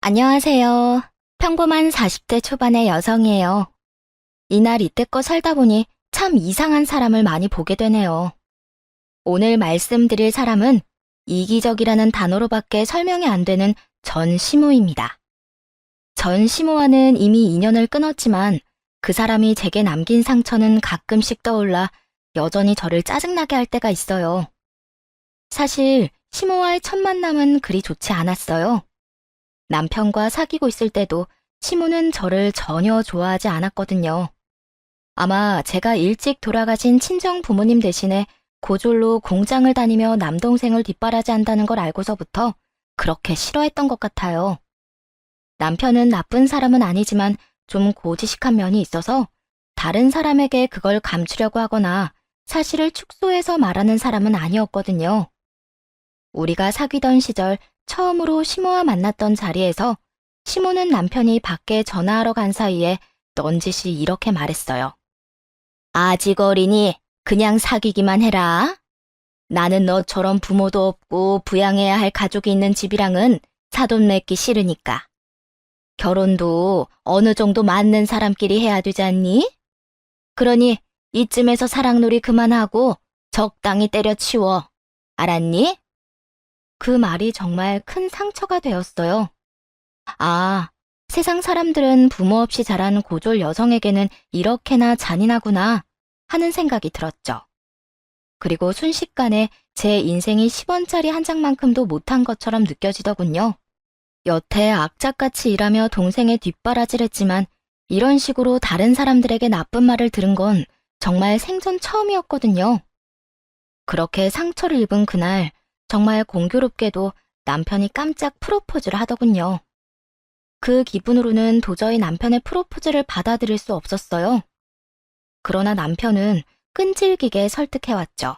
안녕하세요. 평범한 40대 초반의 여성이에요. 이날 이때껏 살다 보니 참 이상한 사람을 많이 보게 되네요. 오늘 말씀드릴 사람은 이기적이라는 단어로밖에 설명이 안 되는 전시모입니다. 전시모와는 이미 인연을 끊었지만 그 사람이 제게 남긴 상처는 가끔씩 떠올라 여전히 저를 짜증나게 할 때가 있어요. 사실 시모와의 첫 만남은 그리 좋지 않았어요. 남편과 사귀고 있을 때도 시모는 저를 전혀 좋아하지 않았거든요. 아마 제가 일찍 돌아가신 친정 부모님 대신에 고졸로 공장을 다니며 남동생을 뒷바라지한다는 걸 알고서부터 그렇게 싫어했던 것 같아요. 남편은 나쁜 사람은 아니지만 좀 고지식한 면이 있어서 다른 사람에게 그걸 감추려고 하거나 사실을 축소해서 말하는 사람은 아니었거든요. 우리가 사귀던 시절 처음으로 시모와 만났던 자리에서 시모는 남편이 밖에 전화하러 간 사이에 넌지시 이렇게 말했어요. 아직 어리니 그냥 사귀기만 해라. 나는 너처럼 부모도 없고 부양해야 할 가족이 있는 집이랑은 사돈 맺기 싫으니까. 결혼도 어느 정도 맞는 사람끼리 해야 되지 않니? 그러니 이쯤에서 사랑놀이 그만하고 적당히 때려치워. 알았니? 그 말이 정말 큰 상처가 되었어요. 아, 세상 사람들은 부모 없이 자란 고졸 여성에게는 이렇게나 잔인하구나 하는 생각이 들었죠. 그리고 순식간에 제 인생이 10원짜리 한 장만큼도 못한 것처럼 느껴지더군요. 여태 악착같이 일하며 동생의 뒷바라지를 했지만 이런 식으로 다른 사람들에게 나쁜 말을 들은 건 정말 생전 처음이었거든요. 그렇게 상처를 입은 그날 정말 공교롭게도 남편이 깜짝 프로포즈를 하더군요. 그 기분으로는 도저히 남편의 프로포즈를 받아들일 수 없었어요. 그러나 남편은 끈질기게 설득해왔죠.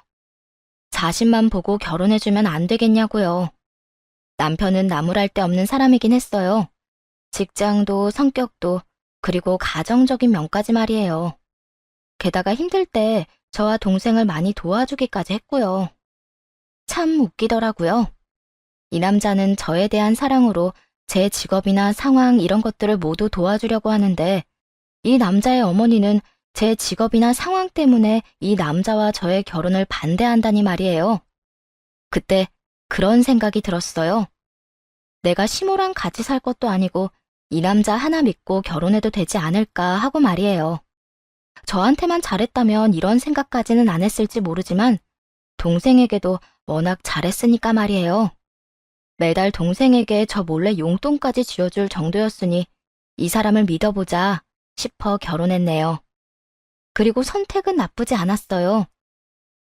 자신만 보고 결혼해주면 안 되겠냐고요. 남편은 나무랄 데 없는 사람이긴 했어요. 직장도 성격도 그리고 가정적인 면까지 말이에요. 게다가 힘들 때 저와 동생을 많이 도와주기까지 했고요. 참 웃기더라고요. 이 남자는 저에 대한 사랑으로 제 직업이나 상황 이런 것들을 모두 도와주려고 하는데 이 남자의 어머니는 제 직업이나 상황 때문에 이 남자와 저의 결혼을 반대한다니 말이에요. 그때 그런 생각이 들었어요. 내가 시모랑 같이 살 것도 아니고 이 남자 하나 믿고 결혼해도 되지 않을까 하고 말이에요. 저한테만 잘했다면 이런 생각까지는 안 했을지 모르지만 동생에게도 워낙 잘했으니까 말이에요. 매달 동생에게 저 몰래 용돈까지 쥐어줄 정도였으니 이 사람을 믿어보자 싶어 결혼했네요. 그리고 선택은 나쁘지 않았어요.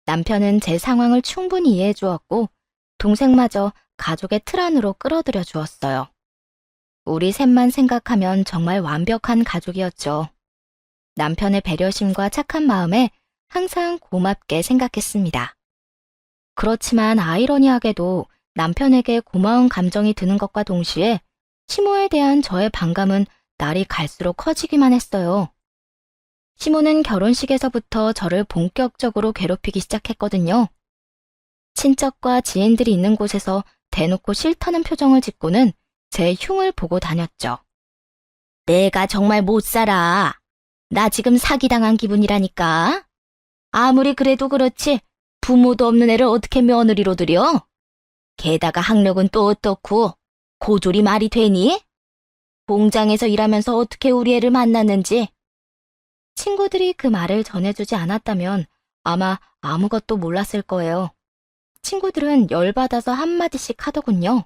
남편은 제 상황을 충분히 이해해 주었고 동생마저 가족의 틀 안으로 끌어들여 주었어요. 우리 셋만 생각하면 정말 완벽한 가족이었죠. 남편의 배려심과 착한 마음에 항상 고맙게 생각했습니다. 그렇지만 아이러니하게도 남편에게 고마운 감정이 드는 것과 동시에 시모에 대한 저의 반감은 날이 갈수록 커지기만 했어요. 시모는 결혼식에서부터 저를 본격적으로 괴롭히기 시작했거든요. 친척과 지인들이 있는 곳에서 대놓고 싫다는 표정을 짓고는 제 흉을 보고 다녔죠. 내가 정말 못 살아. 나 지금 사기당한 기분이라니까. 아무리 그래도 그렇지 부모도 없는 애를 어떻게 며느리로 들여? 게다가 학력은 또 어떻고 고졸이 말이 되니? 공장에서 일하면서 어떻게 우리 애를 만났는지. 친구들이 그 말을 전해주지 않았다면 아마 아무것도 몰랐을 거예요. 친구들은 열받아서 한마디씩 하더군요.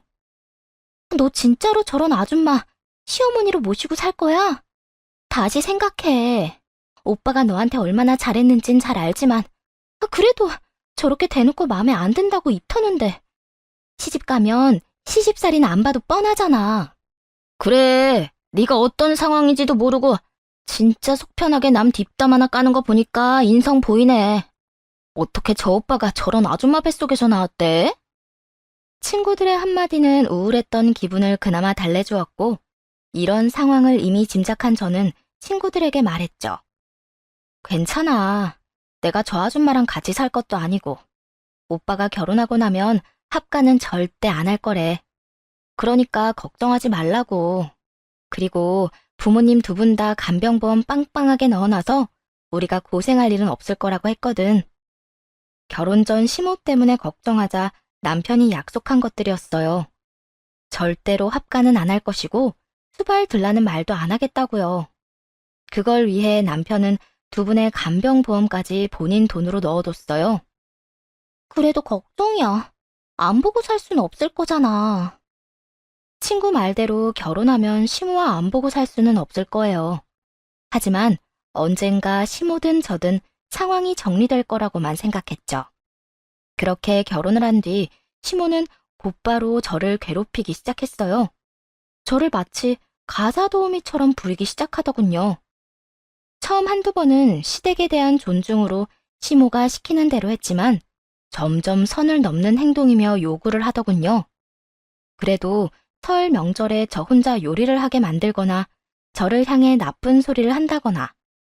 너 진짜로 저런 아줌마 시어머니로 모시고 살 거야? 다시 생각해. 오빠가 너한테 얼마나 잘했는진 잘 알지만 그래도 저렇게 대놓고 마음에 안 든다고 입 터는데 시집 가면 시집살이는 안 봐도 뻔하잖아. 그래, 네가 어떤 상황인지도 모르고 진짜 속편하게 남 뒷담 하나 까는 거 보니까 인성 보이네. 어떻게 저 오빠가 저런 아줌마 뱃속에서 나왔대? 친구들의 한마디는 우울했던 기분을 그나마 달래주었고 이런 상황을 이미 짐작한 저는 친구들에게 말했죠. 괜찮아. 내가 저 아줌마랑 같이 살 것도 아니고 오빠가 결혼하고 나면 합가는 절대 안 할 거래. 그러니까 걱정하지 말라고. 그리고 부모님 두 분 다 간병보험 빵빵하게 넣어놔서 우리가 고생할 일은 없을 거라고 했거든. 결혼 전 시모 때문에 걱정하자 남편이 약속한 것들이었어요. 절대로 합가는 안 할 것이고 수발 들라는 말도 안 하겠다고요. 그걸 위해 남편은 두 분의 간병보험까지 본인 돈으로 넣어뒀어요. 그래도 걱정이야. 안 보고 살 수는 없을 거잖아. 친구 말대로 결혼하면 시모와 안 보고 살 수는 없을 거예요. 하지만 언젠가 시모든 저든 상황이 정리될 거라고만 생각했죠. 그렇게 결혼을 한 뒤 시모는 곧바로 저를 괴롭히기 시작했어요. 저를 마치 가사도우미처럼 부리기 시작하더군요. 처음 한두 번은 시댁에 대한 존중으로 시모가 시키는 대로 했지만 점점 선을 넘는 행동이며 요구를 하더군요. 그래도 설 명절에 저 혼자 요리를 하게 만들거나 저를 향해 나쁜 소리를 한다거나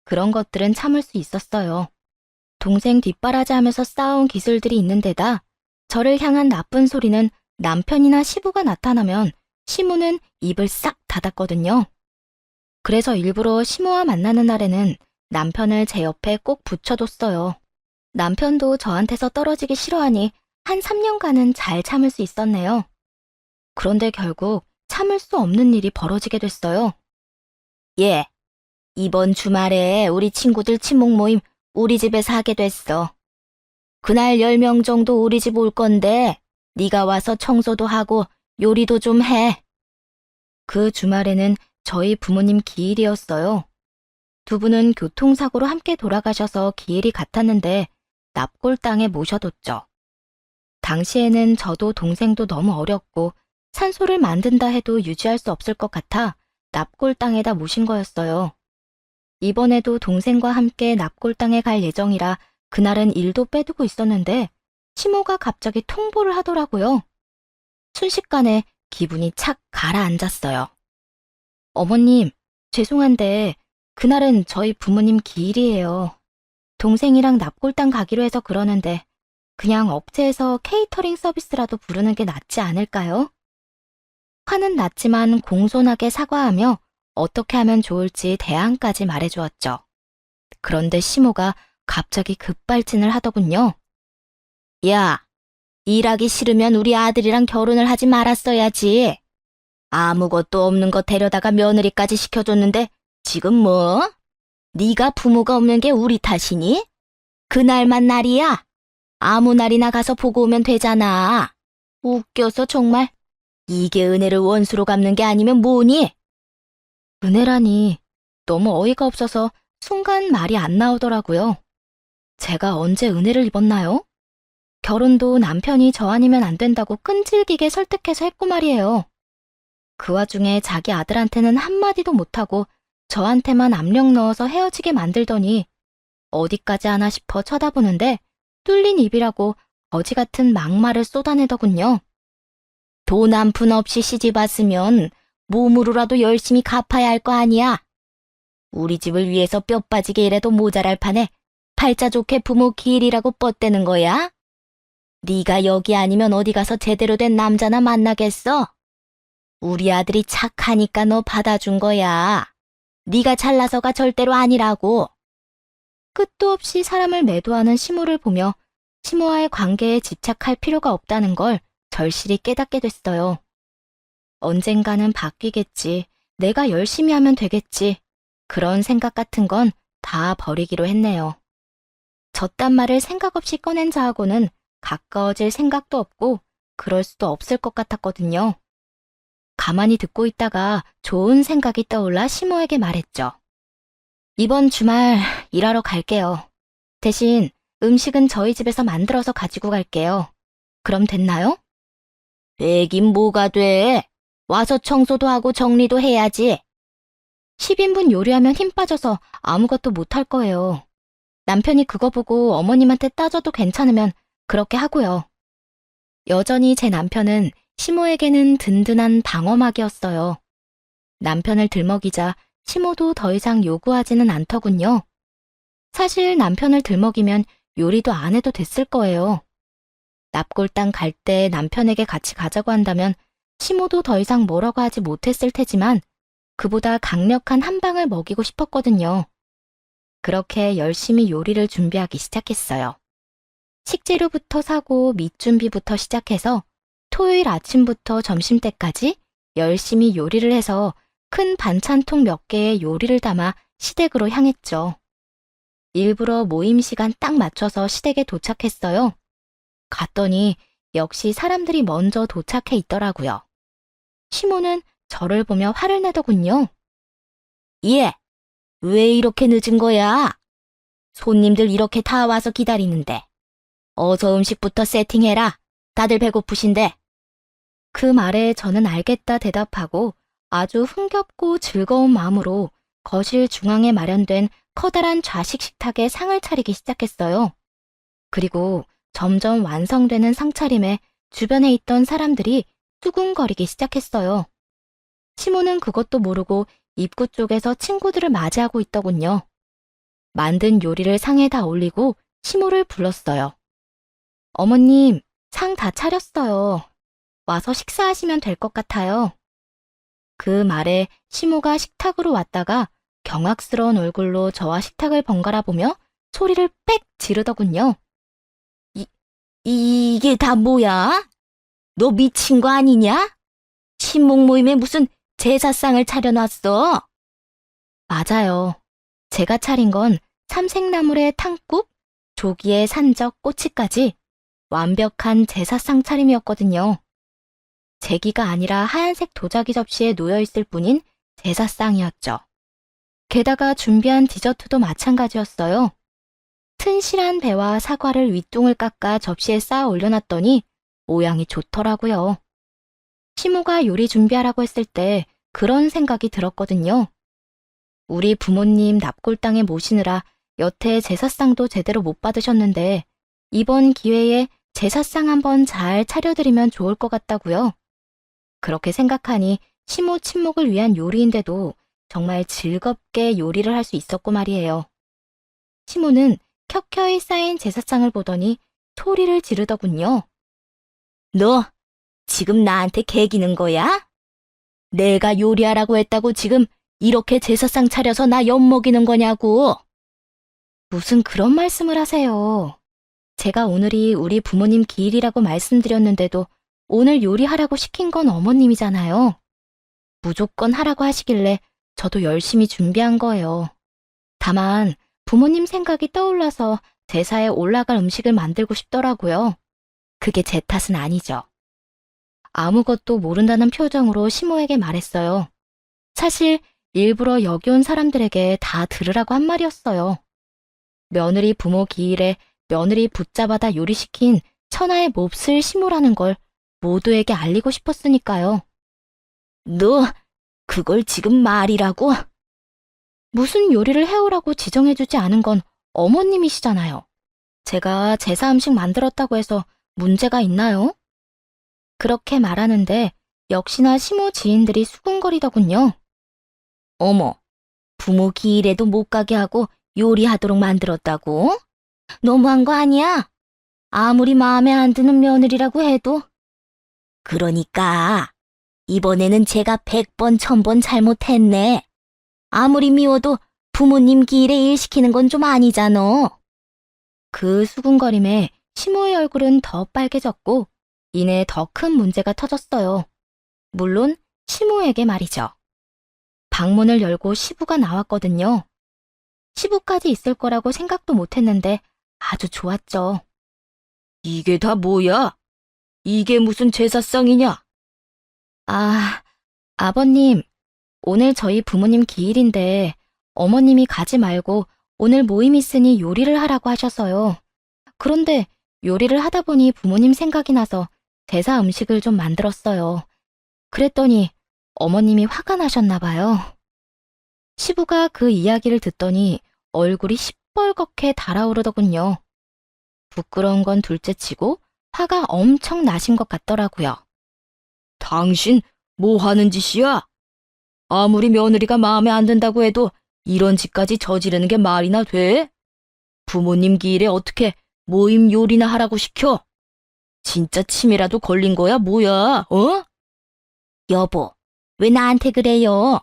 그런 것들은 참을 수 있었어요. 동생 뒷바라지하면서 쌓아온 기술들이 있는 데다 저를 향한 나쁜 소리는 남편이나 시부가 나타나면 시모는 입을 싹 닫았거든요. 그래서 일부러 시모와 만나는 날에는 남편을 제 옆에 꼭 붙여뒀어요. 남편도 저한테서 떨어지기 싫어하니 한 3년간은 잘 참을 수 있었네요. 그런데 결국 참을 수 없는 일이 벌어지게 됐어요. 예, 이번 주말에 우리 친구들 친목 모임 우리 집에서 하게 됐어. 그날 10명 정도 우리 집 올 건데 네가 와서 청소도 하고 요리도 좀 해. 그 주말에는 저희 부모님 기일이었어요. 두 분은 교통사고로 함께 돌아가셔서 기일이 같았는데 납골당에 모셔뒀죠. 당시에는 저도 동생도 너무 어렸고 산소를 만든다 해도 유지할 수 없을 것 같아 납골당에다 모신 거였어요. 이번에도 동생과 함께 납골당에 갈 예정이라 그날은 일도 빼두고 있었는데 시모가 갑자기 통보를 하더라고요. 순식간에 기분이 착 가라앉았어요. 어머님, 죄송한데 그날은 저희 부모님 기일이에요. 동생이랑 납골당 가기로 해서 그러는데 그냥 업체에서 케이터링 서비스라도 부르는 게 낫지 않을까요? 화는 났지만 공손하게 사과하며 어떻게 하면 좋을지 대안까지 말해주었죠. 그런데 시모가 갑자기 급발진을 하더군요. 야, 일하기 싫으면 우리 아들이랑 결혼을 하지 말았어야지. 아무것도 없는 거 데려다가 며느리까지 시켜줬는데 지금 뭐? 네가 부모가 없는 게 우리 탓이니? 그날만 날이야. 아무 날이나 가서 보고 오면 되잖아. 웃겨서 정말. 이게 은혜를 원수로 갚는 게 아니면 뭐니? 은혜라니 너무 어이가 없어서 순간 말이 안 나오더라고요. 제가 언제 은혜를 입었나요? 결혼도 남편이 저 아니면 안 된다고 끈질기게 설득해서 했고 말이에요. 그 와중에 자기 아들한테는 한마디도 못하고 저한테만 압력 넣어서 헤어지게 만들더니 어디까지 하나 싶어 쳐다보는데 뚫린 입이라고 거지 같은 막말을 쏟아내더군요. 돈 한 푼 없이 시집 왔으면 몸으로라도 열심히 갚아야 할 거 아니야. 우리 집을 위해서 뼈 빠지게 일해도 모자랄 판에 팔자 좋게 부모 기일이라고 뻗대는 거야? 네가 여기 아니면 어디 가서 제대로 된 남자나 만나겠어? 우리 아들이 착하니까 너 받아준 거야. 네가 잘나서가 절대로 아니라고. 끝도 없이 사람을 매도하는 시모를 보며 시모와의 관계에 집착할 필요가 없다는 걸 절실히 깨닫게 됐어요. 언젠가는 바뀌겠지. 내가 열심히 하면 되겠지. 그런 생각 같은 건 다 버리기로 했네요. 저딴 말을 생각 없이 꺼낸 자하고는 가까워질 생각도 없고 그럴 수도 없을 것 같았거든요. 가만히 듣고 있다가 좋은 생각이 떠올라 시모에게 말했죠. 이번 주말 일하러 갈게요. 대신 음식은 저희 집에서 만들어서 가지고 갈게요. 그럼 됐나요? 되긴 뭐가 돼. 와서 청소도 하고 정리도 해야지. 10인분 요리하면 힘 빠져서 아무것도 못할 거예요. 남편이 그거 보고 어머님한테 따져도 괜찮으면 그렇게 하고요. 여전히 제 남편은 시모에게는 든든한 방어막이었어요. 남편을 들먹이자 시모도 더 이상 요구하지는 않더군요. 사실 남편을 들먹이면 요리도 안 해도 됐을 거예요. 납골당 갈 때 남편에게 같이 가자고 한다면 시모도 더 이상 뭐라고 하지 못했을 테지만 그보다 강력한 한 방을 먹이고 싶었거든요. 그렇게 열심히 요리를 준비하기 시작했어요. 식재료부터 사고 밑준비부터 시작해서 토요일 아침부터 점심때까지 열심히 요리를 해서 큰 반찬통 몇 개의 요리를 담아 시댁으로 향했죠. 일부러 모임 시간 딱 맞춰서 시댁에 도착했어요. 갔더니 역시 사람들이 먼저 도착해 있더라고요. 시모는 저를 보며 화를 내더군요. 얘, 왜 이렇게 늦은 거야? 손님들 이렇게 다 와서 기다리는데. 어서 음식부터 세팅해라. 다들 배고프신데. 그 말에 저는 알겠다 대답하고 아주 흥겹고 즐거운 마음으로 거실 중앙에 마련된 커다란 좌식 식탁에 상을 차리기 시작했어요. 그리고 점점 완성되는 상차림에 주변에 있던 사람들이 수군거리기 시작했어요. 시모는 그것도 모르고 입구 쪽에서 친구들을 맞이하고 있더군요. 만든 요리를 상에다 올리고 시모를 불렀어요. 어머님, 상 다 차렸어요. 와서 식사하시면 될 것 같아요. 그 말에 시모가 식탁으로 왔다가 경악스러운 얼굴로 저와 식탁을 번갈아 보며 소리를 빽 지르더군요. 이게 다 뭐야? 너 미친 거 아니냐? 친목 모임에 무슨 제사상을 차려놨어? 맞아요. 제가 차린 건 삼색나물에 탕국, 조기에 산적, 꼬치까지 완벽한 제사상 차림이었거든요. 제기가 아니라 하얀색 도자기 접시에 놓여있을 뿐인 제사상이었죠. 게다가 준비한 디저트도 마찬가지였어요. 튼실한 배와 사과를 윗동을 깎아 접시에 쌓아 올려놨더니 모양이 좋더라고요. 시모가 요리 준비하라고 했을 때 그런 생각이 들었거든요. 우리 부모님 납골당에 모시느라 여태 제사상도 제대로 못 받으셨는데 이번 기회에 제사상 한번 잘 차려드리면 좋을 것 같다고요. 그렇게 생각하니 시모 친목을 위한 요리인데도 정말 즐겁게 요리를 할 수 있었고 말이에요. 시모는 켜켜이 쌓인 제사상을 보더니 소리를 지르더군요. 너 지금 나한테 개기는 거야? 내가 요리하라고 했다고 지금 이렇게 제사상 차려서 나 엿먹이는 거냐고. 무슨 그런 말씀을 하세요. 제가 오늘이 우리 부모님 기일이라고 말씀드렸는데도 오늘 요리하라고 시킨 건 어머님이잖아요. 무조건 하라고 하시길래 저도 열심히 준비한 거예요. 다만 부모님 생각이 떠올라서 제사에 올라갈 음식을 만들고 싶더라고요. 그게 제 탓은 아니죠. 아무것도 모른다는 표정으로 시모에게 말했어요. 사실 일부러 여기 온 사람들에게 다 들으라고 한 말이었어요. 며느리 부모 기일에 며느리 붙잡아다 요리시킨 천하의 몹쓸 시모라는 걸 모두에게 알리고 싶었으니까요. 너 그걸 지금 말이라고? 무슨 요리를 해오라고 지정해주지 않은 건 어머님이시잖아요. 제가 제사 음식 만들었다고 해서 문제가 있나요? 그렇게 말하는데 역시나 시모 지인들이 수군거리더군요. 어머, 부모 기일에도 못 가게 하고 요리하도록 만들었다고? 너무한 거 아니야? 아무리 마음에 안 드는 며느리라고 해도. 그러니까 이번에는 제가 100번 1000번 잘못했네. 아무리 미워도 부모님 기일에 일 시키는 건 좀 아니잖아. 그 수군거림에 시모의 얼굴은 더 빨개졌고 이내 더 큰 문제가 터졌어요. 물론 시모에게 말이죠. 방문을 열고 시부가 나왔거든요. 시부까지 있을 거라고 생각도 못했는데 아주 좋았죠. 이게 다 뭐야? 이게 무슨 제사상이냐? 아버님, 오늘 저희 부모님 기일인데 어머님이 가지 말고 오늘 모임 있으니 요리를 하라고 하셔서요. 그런데 요리를 하다 보니 부모님 생각이 나서 제사 음식을 좀 만들었어요. 그랬더니 어머님이 화가 나셨나 봐요. 시부가 그 이야기를 듣더니 얼굴이 시뻘겋게 달아오르더군요. 부끄러운 건 둘째치고 화가 엄청 나신 것 같더라고요. 당신 뭐 하는 짓이야? 아무리 며느리가 마음에 안 든다고 해도 이런 짓까지 저지르는 게 말이나 돼? 부모님 기일에 어떻게 모임 요리나 하라고 시켜? 진짜 치매라도 걸린 거야 뭐야, 어? 여보, 왜 나한테 그래요?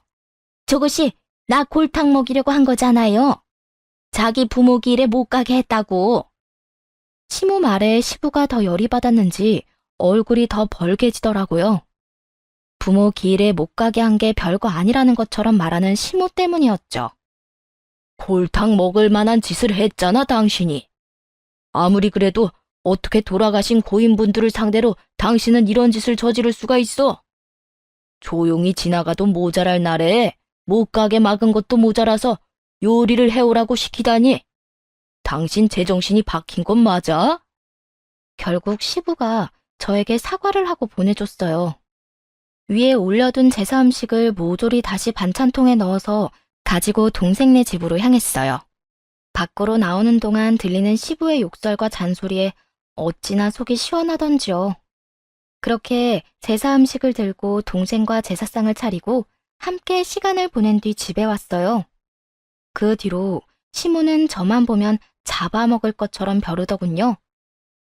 저것이 나 골탕 먹이려고 한 거잖아요. 자기 부모 길에 못 가게 했다고. 시모 말에 시부가 더 열이 받았는지 얼굴이 더 벌개지더라고요. 부모 길에 못 가게 한 게 별거 아니라는 것처럼 말하는 시모 때문이었죠. 골탕 먹을 만한 짓을 했잖아, 당신이. 아무리 그래도 어떻게 돌아가신 고인분들을 상대로 당신은 이런 짓을 저지를 수가 있어? 조용히 지나가도 모자랄 날에 못 가게 막은 것도 모자라서 요리를 해오라고 시키다니. 당신 제정신이 박힌 건 맞아? 결국 시부가 저에게 사과를 하고 보내줬어요. 위에 올려둔 제사 음식을 모조리 다시 반찬통에 넣어서 가지고 동생네 집으로 향했어요. 밖으로 나오는 동안 들리는 시부의 욕설과 잔소리에 어찌나 속이 시원하던지요. 그렇게 제사 음식을 들고 동생과 제사상을 차리고 함께 시간을 보낸 뒤 집에 왔어요. 그 뒤로 시모는 저만 보면 잡아먹을 것처럼 벼르더군요.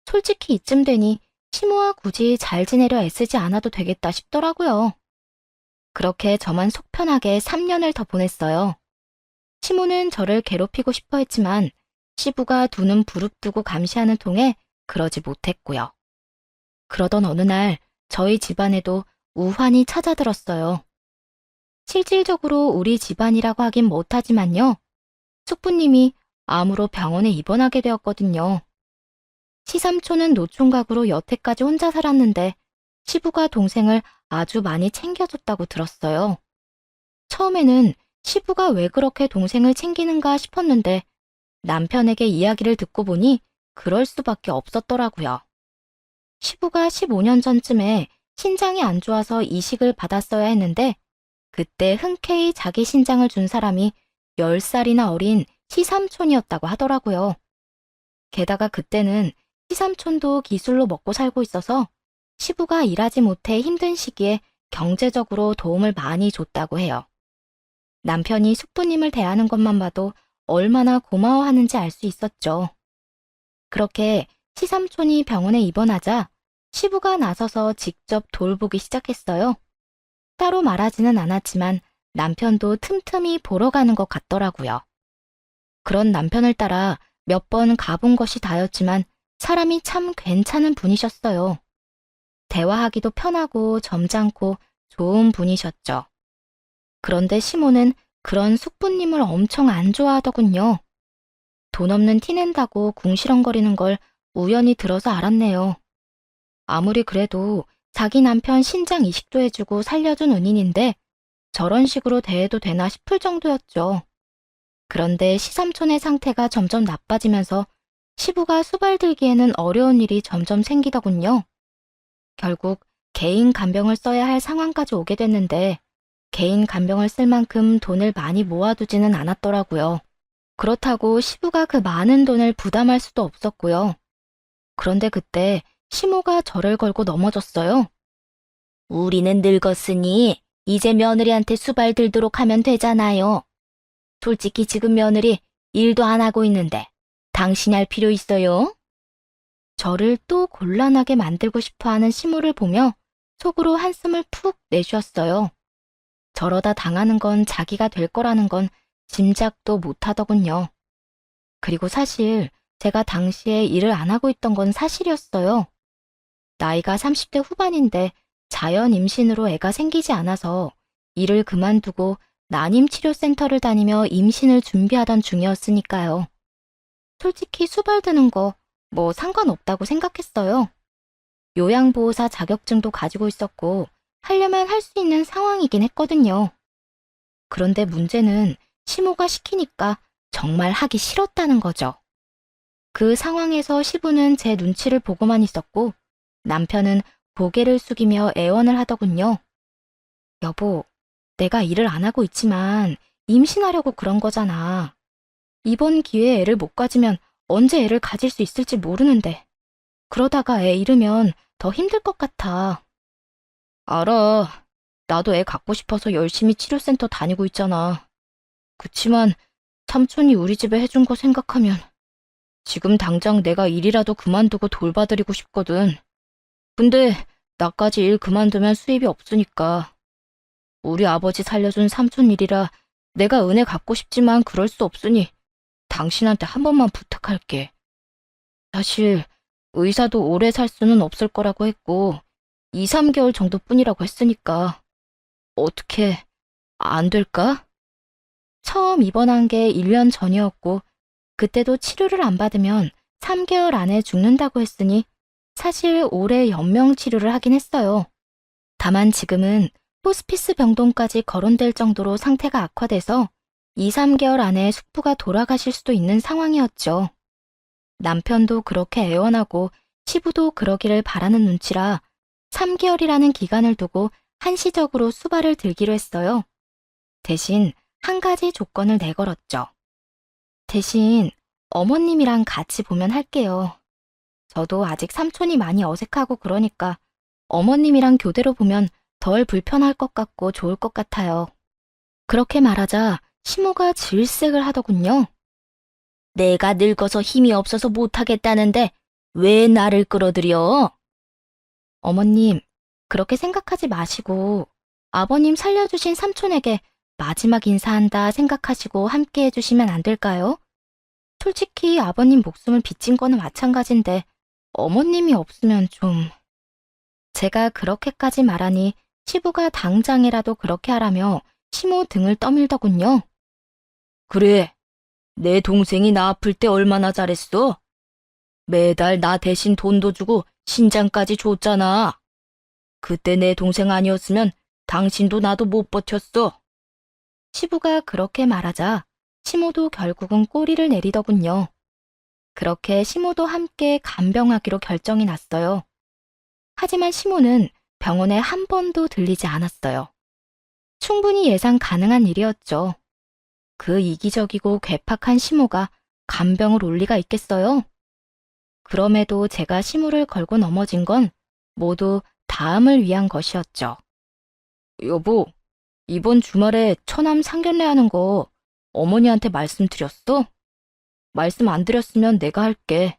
솔직히 이쯤 되니 시모와 굳이 잘 지내려 애쓰지 않아도 되겠다 싶더라고요. 그렇게 저만 속 편하게 3년을 더 보냈어요. 시모는 저를 괴롭히고 싶어 했지만 시부가 두 눈 부릅뜨고 감시하는 통에 그러지 못했고요. 그러던 어느 날 저희 집안에도 우환이 찾아들었어요. 실질적으로 우리 집안이라고 하긴 못하지만요. 숙부님이 암으로 병원에 입원하게 되었거든요. 시삼촌은 노총각으로 여태까지 혼자 살았는데 시부가 동생을 아주 많이 챙겨줬다고 들었어요. 처음에는 시부가 왜 그렇게 동생을 챙기는가 싶었는데 남편에게 이야기를 듣고 보니 그럴 수밖에 없었더라고요. 시부가 15년 전쯤에 신장이 안 좋아서 이식을 받았어야 했는데 그때 흔쾌히 자기 신장을 준 사람이 10살이나 어린 시삼촌이었다고 하더라고요. 게다가 그때는 시삼촌도 기술로 먹고 살고 있어서 시부가 일하지 못해 힘든 시기에 경제적으로 도움을 많이 줬다고 해요. 남편이 숙부님을 대하는 것만 봐도 얼마나 고마워하는지 알 수 있었죠. 그렇게 시삼촌이 병원에 입원하자 시부가 나서서 직접 돌보기 시작했어요. 따로 말하지는 않았지만 남편도 틈틈이 보러 가는 것 같더라고요. 그런 남편을 따라 몇 번 가본 것이 다였지만 사람이 참 괜찮은 분이셨어요. 대화하기도 편하고 점잖고 좋은 분이셨죠. 그런데 시모는 그런 숙부님을 엄청 안 좋아하더군요. 돈 없는 티낸다고 궁시렁거리는 걸 우연히 들어서 알았네요. 아무리 그래도 자기 남편 신장 이식도 해주고 살려준 은인인데 저런 식으로 대해도 되나 싶을 정도였죠. 그런데 시삼촌의 상태가 점점 나빠지면서 시부가 수발들기에는 어려운 일이 점점 생기더군요. 결국 개인 간병을 써야 할 상황까지 오게 됐는데 개인 간병을 쓸 만큼 돈을 많이 모아두지는 않았더라고요. 그렇다고 시부가 그 많은 돈을 부담할 수도 없었고요. 그런데 그때 시모가 저를 걸고 넘어졌어요. 우리는 늙었으니 이제 며느리한테 수발 들도록 하면 되잖아요. 솔직히 지금 며느리 일도 안 하고 있는데 당신이 할 필요 있어요? 저를 또 곤란하게 만들고 싶어하는 시모를 보며 속으로 한숨을 푹 내쉬었어요. 저러다 당하는 건 자기가 될 거라는 건 짐작도 못하더군요. 그리고 사실 제가 당시에 일을 안 하고 있던 건 사실이었어요. 나이가 30대 후반인데 자연 임신으로 애가 생기지 않아서 일을 그만두고 난임치료센터를 다니며 임신을 준비하던 중이었으니까요. 솔직히 수발드는 거 뭐 상관없다고 생각했어요. 요양보호사 자격증도 가지고 있었고 하려면 할 수 있는 상황이긴 했거든요. 그런데 문제는 시모가 시키니까 정말 하기 싫었다는 거죠. 그 상황에서 시부는 제 눈치를 보고만 있었고 남편은 고개를 숙이며 애원을 하더군요. 여보, 내가 일을 안 하고 있지만 임신하려고 그런 거잖아. 이번 기회에 애를 못 가지면 언제 애를 가질 수 있을지 모르는데 그러다가 애 잃으면 더 힘들 것 같아. 알아. 나도 애 갖고 싶어서 열심히 치료센터 다니고 있잖아. 그치만 삼촌이 우리 집에 해준 거 생각하면 지금 당장 내가 일이라도 그만두고 돌봐드리고 싶거든. 근데 나까지 일 그만두면 수입이 없으니까. 우리 아버지 살려준 삼촌 일이라 내가 은혜 갚고 싶지만 그럴 수 없으니 당신한테 한 번만 부탁할게. 사실 의사도 오래 살 수는 없을 거라고 했고 2, 3개월 정도뿐이라고 했으니까 어떻게 안 될까? 처음 입원한 게 1년 전이었고 그때도 치료를 안 받으면 3개월 안에 죽는다고 했으니 사실 올해 연명 치료를 하긴 했어요. 다만 지금은 호스피스 병동까지 거론될 정도로 상태가 악화돼서 2, 3개월 안에 숙부가 돌아가실 수도 있는 상황이었죠. 남편도 그렇게 애원하고 시부도 그러기를 바라는 눈치라 3개월이라는 기간을 두고 한시적으로 수발을 들기로 했어요. 대신 한 가지 조건을 내걸었죠. 대신 어머님이랑 같이 보면 할게요. 저도 아직 삼촌이 많이 어색하고 그러니까 어머님이랑 교대로 보면 덜 불편할 것 같고 좋을 것 같아요. 그렇게 말하자 시모가 질색을 하더군요. 내가 늙어서 힘이 없어서 못하겠다는데 왜 나를 끌어들여? 어머님, 그렇게 생각하지 마시고 아버님 살려주신 삼촌에게 마지막 인사한다 생각하시고 함께 해주시면 안 될까요? 솔직히 아버님 목숨을 빚진 거는 마찬가지인데 어머님이 없으면 좀... 제가 그렇게까지 말하니 시부가 당장이라도 그렇게 하라며 시모 등을 떠밀더군요. 그래, 내 동생이 나 아플 때 얼마나 잘했어? 매달 나 대신 돈도 주고 신장까지 줬잖아. 그때 내 동생 아니었으면 당신도 나도 못 버텼어. 시부가 그렇게 말하자 시모도 결국은 꼬리를 내리더군요. 그렇게 시모도 함께 간병하기로 결정이 났어요. 하지만 시모는 병원에 한 번도 들리지 않았어요. 충분히 예상 가능한 일이었죠. 그 이기적이고 괴팍한 시모가 간병을 올 리가 있겠어요? 그럼에도 제가 시모를 걸고 넘어진 건 모두 다음을 위한 것이었죠. 여보, 이번 주말에 처남 상견례 하는 거 어머니한테 말씀드렸어? 말씀 안 드렸으면 내가 할게.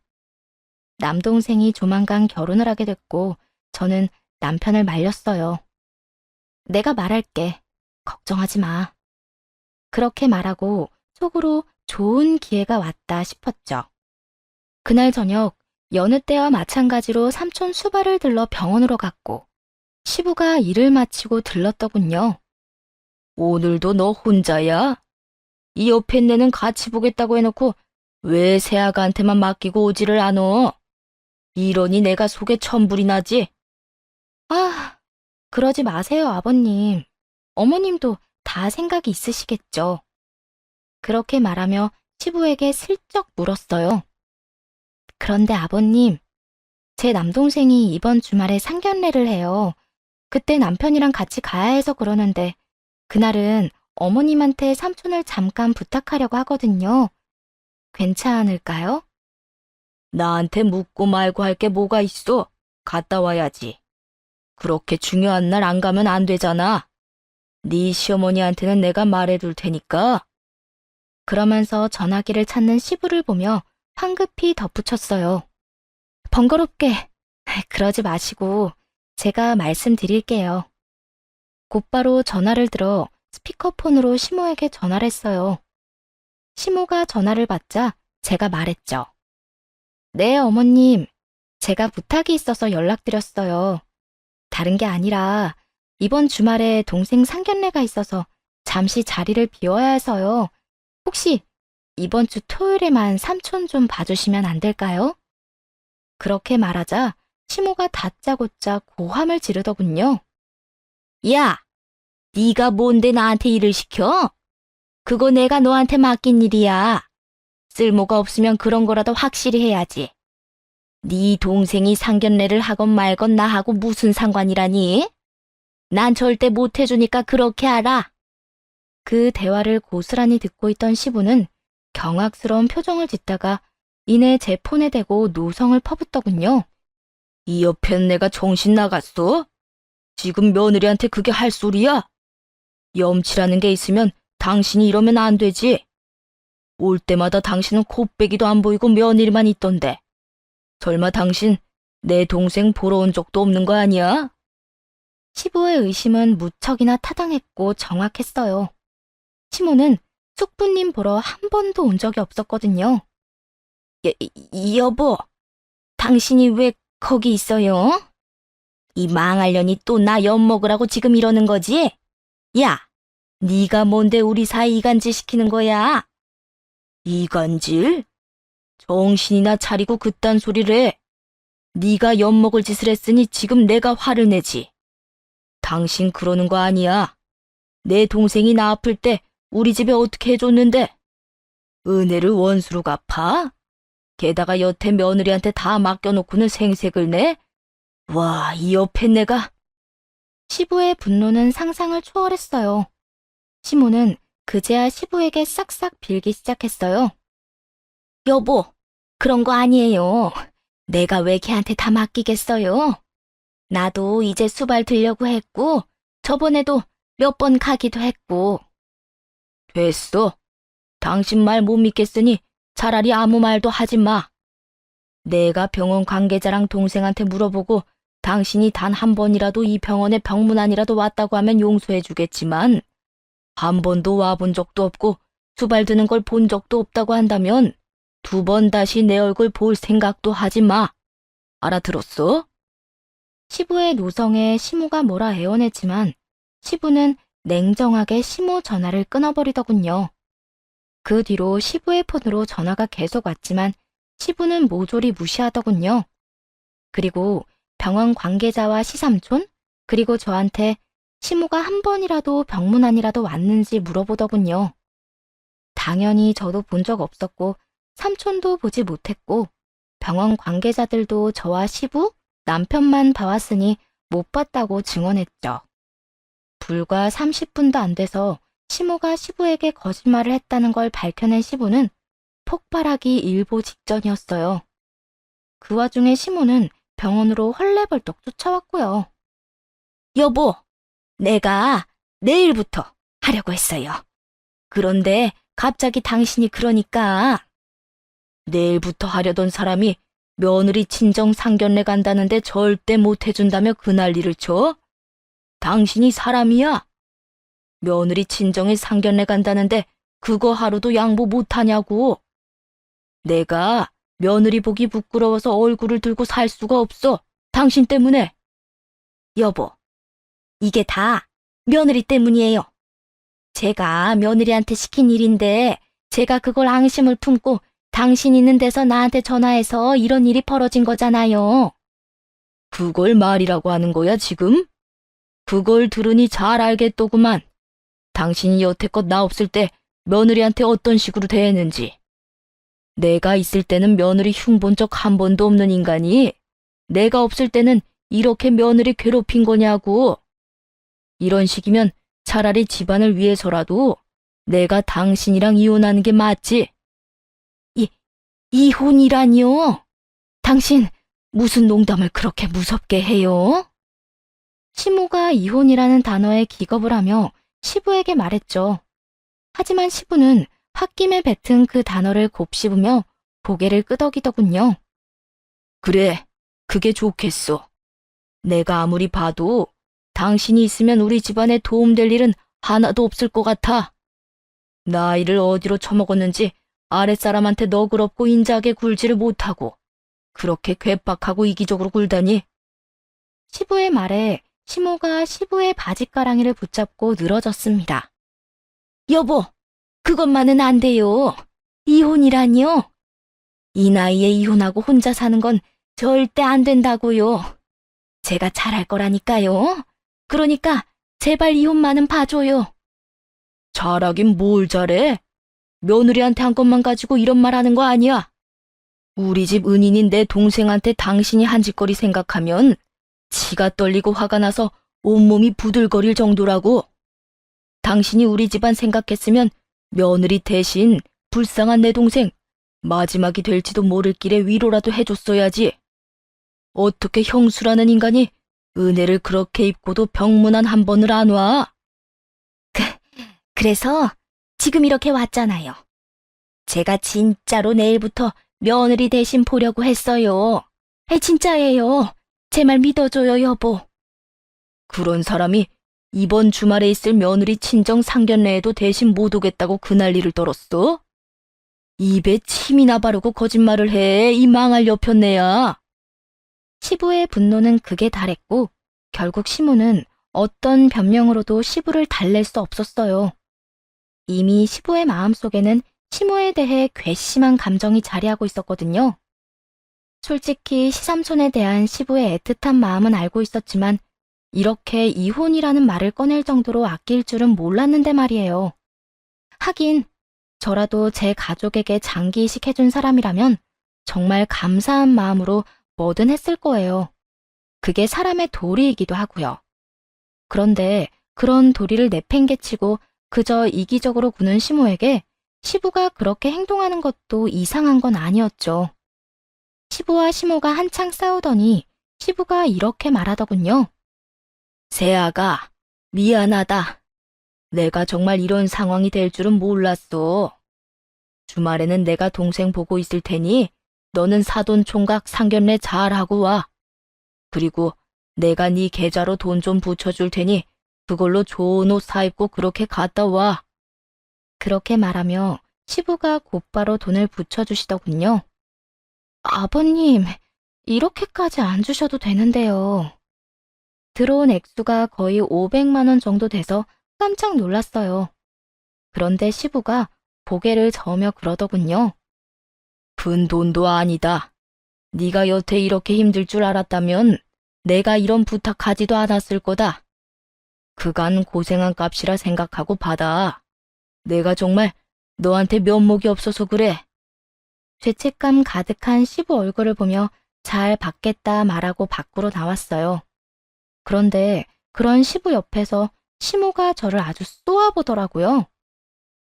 남동생이 조만간 결혼을 하게 됐고 저는 남편을 말렸어요. 내가 말할게. 걱정하지 마. 그렇게 말하고 속으로 좋은 기회가 왔다 싶었죠. 그날 저녁 여느 때와 마찬가지로 삼촌 수발을 들러 병원으로 갔고 시부가 일을 마치고 들렀더군요. 오늘도 너 혼자야? 이 옆에 있는 애는 같이 보겠다고 해놓고 왜 새아가한테만 맡기고 오지를 않어? 이러니 내가 속에 천불이 나지? 아, 그러지 마세요, 아버님. 어머님도 다 생각이 있으시겠죠. 그렇게 말하며 시부에게 슬쩍 물었어요. 그런데 아버님, 제 남동생이 이번 주말에 상견례를 해요. 그때 남편이랑 같이 가야 해서 그러는데 그날은 어머님한테 삼촌을 잠깐 부탁하려고 하거든요. 괜찮을까요? 나한테 묻고 말고 할 게 뭐가 있어? 갔다 와야지. 그렇게 중요한 날 안 가면 안 되잖아. 네 시어머니한테는 내가 말해둘 테니까. 그러면서 전화기를 찾는 시부를 보며 황급히 덧붙였어요. 번거롭게 그러지 마시고 제가 말씀드릴게요. 곧바로 전화를 들어 스피커폰으로 시모에게 전화를 했어요. 시모가 전화를 받자 제가 말했죠. 네, 어머님. 제가 부탁이 있어서 연락드렸어요. 다른 게 아니라 이번 주말에 동생 상견례가 있어서 잠시 자리를 비워야 해서요. 혹시 이번 주 토요일에만 삼촌 좀 봐주시면 안 될까요? 그렇게 말하자 시모가 다짜고짜 고함을 지르더군요. 야, 네가 뭔데 나한테 일을 시켜? 그거 내가 너한테 맡긴 일이야. 쓸모가 없으면 그런 거라도 확실히 해야지. 네 동생이 상견례를 하건 말건 나하고 무슨 상관이라니? 난 절대 못 해주니까 그렇게 알아. 그 대화를 고스란히 듣고 있던 시부는 경악스러운 표정을 짓다가 이내 제 폰에 대고 노성을 퍼붓더군요. 이 옆엔 내가 정신 나갔어? 지금 며느리한테 그게 할 소리야? 염치라는 게 있으면 당신이 이러면 안 되지. 올 때마다 당신은 코빼기도 안 보이고 며느리만 있던데. 설마 당신 내 동생 보러 온 적도 없는 거 아니야? 시부의 의심은 무척이나 타당했고 정확했어요. 시모는 숙부님 보러 한 번도 온 적이 없었거든요. 여보, 당신이 왜 거기 있어요? 이 망할년이 또 나 엿먹으라고 지금 이러는 거지? 야, 네가 뭔데 우리 사이 이간질 시키는 거야? 이간질? 정신이나 차리고 그딴 소리를 해. 네가 엿먹을 짓을 했으니 지금 내가 화를 내지. 당신 그러는 거 아니야. 내 동생이 나 아플 때 우리 집에 어떻게 해줬는데? 은혜를 원수로 갚아? 게다가 여태 며느리한테 다 맡겨놓고는 생색을 내? 와, 이 옆에 내가. 시부의 분노는 상상을 초월했어요. 시모는 그제야 시부에게 싹싹 빌기 시작했어요. 여보, 그런 거 아니에요. 내가 왜 걔한테 다 맡기겠어요? 나도 이제 수발 들려고 했고, 저번에도 몇 번 가기도 했고. 됐어. 당신 말 못 믿겠으니 차라리 아무 말도 하지 마. 내가 병원 관계자랑 동생한테 물어보고 당신이 단 한 번이라도 이 병원에 병문안이라도 왔다고 하면 용서해 주겠지만 한 번도 와본 적도 없고 수발 드는 걸 본 적도 없다고 한다면 두 번 다시 내 얼굴 볼 생각도 하지 마. 알아들었어? 시부의 노성에 시모가 뭐라 애원했지만 시부는 냉정하게 시모 전화를 끊어버리더군요. 그 뒤로 시부의 폰으로 전화가 계속 왔지만 시부는 모조리 무시하더군요. 그리고 병원 관계자와 시삼촌, 그리고 저한테 시모가 한 번이라도 병문안이라도 왔는지 물어보더군요. 당연히 저도 본 적 없었고 삼촌도 보지 못했고 병원 관계자들도 저와 시부, 남편만 봐왔으니 못 봤다고 증언했죠. 불과 30분도 안 돼서 시모가 시부에게 거짓말을 했다는 걸 밝혀낸 시부는 폭발하기 일보 직전이었어요. 그 와중에 시모는 병원으로 헐레벌떡 쫓아왔고요. 여보, 내가 내일부터 하려고 했어요. 그런데 갑자기 당신이 그러니까. 내일부터 하려던 사람이 며느리 친정 상견례 간다는데 절대 못 해준다며 그 난리를 쳐? 당신이 사람이야? 며느리 친정에 상견례 간다는데 그거 하루도 양보 못하냐고. 내가 며느리 보기 부끄러워서 얼굴을 들고 살 수가 없어. 당신 때문에. 여보, 이게 다 며느리 때문이에요. 제가 며느리한테 시킨 일인데 제가 그걸 앙심을 품고 당신 있는 데서 나한테 전화해서 이런 일이 벌어진 거잖아요. 그걸 말이라고 하는 거야, 지금? 그걸 들으니 잘 알겠더구만. 당신이 여태껏 나 없을 때 며느리한테 어떤 식으로 대했는지. 내가 있을 때는 며느리 흉본 적 한 번도 없는 인간이 내가 없을 때는 이렇게 며느리 괴롭힌 거냐고. 이런 식이면 차라리 집안을 위해서라도 내가 당신이랑 이혼하는 게 맞지. 이혼이라니요? 당신 무슨 농담을 그렇게 무섭게 해요? 시모가 이혼이라는 단어에 기겁을 하며 시부에게 말했죠. 하지만 시부는 홧김에 뱉은 그 단어를 곱씹으며 고개를 끄덕이더군요. 그래, 그게 좋겠어. 내가 아무리 봐도 당신이 있으면 우리 집안에 도움될 일은 하나도 없을 것 같아. 나이를 어디로 처먹었는지 아랫사람한테 너그럽고 인자하게 굴지를 못하고 그렇게 괴팍하고 이기적으로 굴다니. 시부의 말에 시모가 시부의 바짓가랑이를 붙잡고 늘어졌습니다. 여보, 그것만은 안 돼요. 이혼이라니요? 이 나이에 이혼하고 혼자 사는 건 절대 안 된다고요. 제가 잘할 거라니까요. 그러니까 제발 이혼만은 봐줘요. 잘하긴 뭘 잘해? 며느리한테 한 것만 가지고 이런 말 하는 거 아니야. 우리 집 은인인 내 동생한테 당신이 한 짓거리 생각하면 치가 떨리고 화가 나서 온몸이 부들거릴 정도라고. 당신이 우리 집안 생각했으면 며느리 대신 불쌍한 내 동생 마지막이 될지도 모를 길에 위로라도 해줬어야지. 어떻게 형수라는 인간이 은혜를 그렇게 입고도 병문안 한 번을 안 와? 그래서 지금 이렇게 왔잖아요. 제가 진짜로 내일부터 며느리 대신 보려고 했어요. 진짜예요. 제 말 믿어줘요, 여보. 그런 사람이 이번 주말에 있을 며느리 친정 상견례에도 대신 못 오겠다고 그 난리를 떨었어? 입에 침이나 바르고 거짓말을 해, 이 망할 여편네야. 시부의 분노는 극에 달했고 결국 시무는 어떤 변명으로도 시부를 달랠 수 없었어요. 이미 시부의 마음속에는 시무에 대해 괘씸한 감정이 자리하고 있었거든요. 솔직히 시삼촌에 대한 시부의 애틋한 마음은 알고 있었지만 이렇게 이혼이라는 말을 꺼낼 정도로 아낄 줄은 몰랐는데 말이에요. 하긴 저라도 제 가족에게 장기 이식해준 사람이라면 정말 감사한 마음으로 뭐든 했을 거예요. 그게 사람의 도리이기도 하고요. 그런데 그런 도리를 내팽개치고 그저 이기적으로 구는 시부에게 시부가 그렇게 행동하는 것도 이상한 건 아니었죠. 시부와 시모가 한창 싸우더니 시부가 이렇게 말하더군요. 세아가, 미안하다. 내가 정말 이런 상황이 될 줄은 몰랐어. 주말에는 내가 동생 보고 있을 테니 너는 사돈 총각 상견례 잘하고 와. 그리고 내가 네 계좌로 돈 좀 붙여줄 테니 그걸로 좋은 옷 사입고 그렇게 갔다 와. 그렇게 말하며 시부가 곧바로 돈을 붙여주시더군요. 아버님, 이렇게까지 안 주셔도 되는데요. 들어온 액수가 거의 500만 원 정도 돼서 깜짝 놀랐어요. 그런데 시부가 고개를 저으며 그러더군요. 큰 돈도 아니다. 네가 여태 이렇게 힘들 줄 알았다면 내가 이런 부탁하지도 않았을 거다. 그간 고생한 값이라 생각하고 받아. 내가 정말 너한테 면목이 없어서 그래. 죄책감 가득한 시부 얼굴을 보며 잘 받겠다 말하고 밖으로 나왔어요. 그런데 그런 시부 옆에서 시모가 저를 아주 쏘아보더라고요.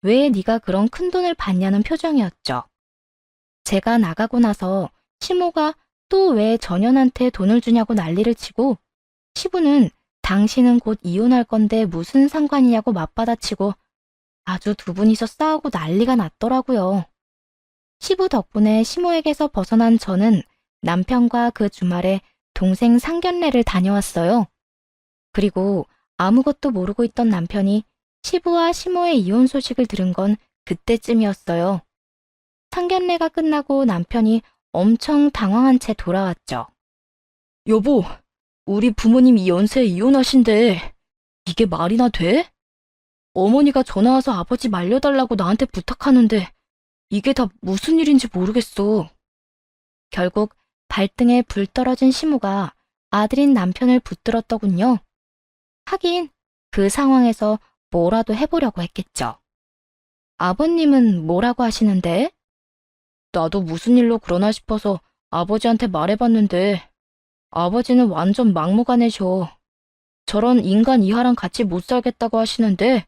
왜 네가 그런 큰 돈을 받냐는 표정이었죠. 제가 나가고 나서 시모가 또 왜 전현한테 돈을 주냐고 난리를 치고 시부는 당신은 곧 이혼할 건데 무슨 상관이냐고 맞받아치고 아주 두 분이서 싸우고 난리가 났더라고요. 시부 덕분에 시모에게서 벗어난 저는 남편과 그 주말에 동생 상견례를 다녀왔어요. 그리고 아무것도 모르고 있던 남편이 시부와 시모의 이혼 소식을 들은 건 그때쯤이었어요. 상견례가 끝나고 남편이 엄청 당황한 채 돌아왔죠. 여보, 우리 부모님 이 연세에 이혼하신대. 이게 말이나 돼? 어머니가 전화와서 아버지 말려달라고 나한테 부탁하는데 이게 다 무슨 일인지 모르겠어. 결국 발등에 불 떨어진 시모가 아들인 남편을 붙들었더군요. 하긴 그 상황에서 뭐라도 해보려고 했겠죠. 아버님은 뭐라고 하시는데? 나도 무슨 일로 그러나 싶어서 아버지한테 말해봤는데 아버지는 완전 막무가내셔. 저런 인간 이하랑 같이 못 살겠다고 하시는데